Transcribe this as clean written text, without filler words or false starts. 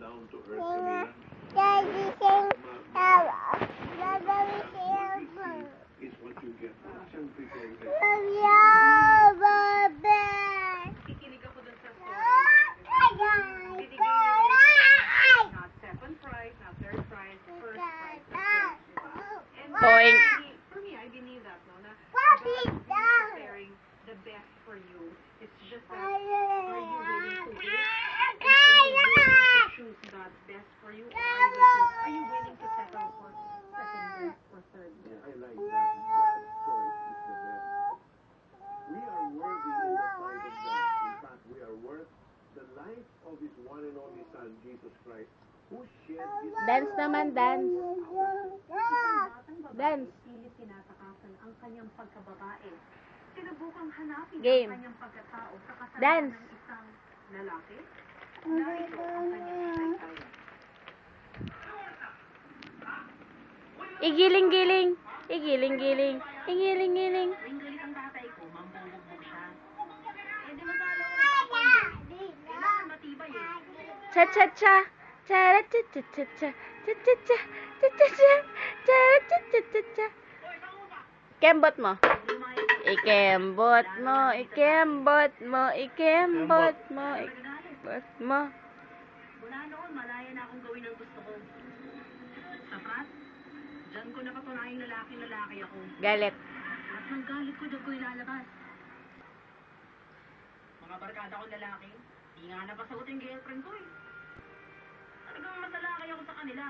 down to earth, Camila. Daddy saying, Is what you get. Wala siyang pretend. Kikinig ako dun sa story. Binigay not second prize, not third prize, first prize. And Boing. for me, I believe that, no? Na God is preparing the best for you. It's just that, are you willing to wait? And are you willing to choose God's best for you? Or are you willing to settle for second best or third best? Yeah, I like that. God's choice is the best. We are worthy in the sight of God. In fact, we are worth the life of His one and only Son, Jesus Christ, who shed His Dance naman, dance. Batang babae, Dance. pilit tinatakasan ang kanyang pagkababae. Sinubukang hanapin Game. ang kanyang pagkatao sa kasama Dance. ng isang lalaki na ito ang kanyang taytay. Igiling-giling. Igiling-giling. Igiling-giling. Tuwing galit ang tatay ko, mambubugbog siya. Eh di masalaw na ako. Kailangan matibay eh. Cha-cha-cha. Cha-ra-cha-cha-cha-cha. Cha-cha-cha. Cha-cha-cha. Cha-ra-cha-cha-cha-cha. Ikembot mo. Ikembot mo. Ikembot mo. Ikembot mo. Ikembot mo. Mula noon, malaya na akong gawin ang gusto ko. Sapat? Diyan ko napatunayang lalaki ako. Galit. At ng galit ko, doon ko ilalabas. Mga barkada ko lalaki, di nga napasagot yung girlfriend ko eh. Talagang masalakay ako sa kanila.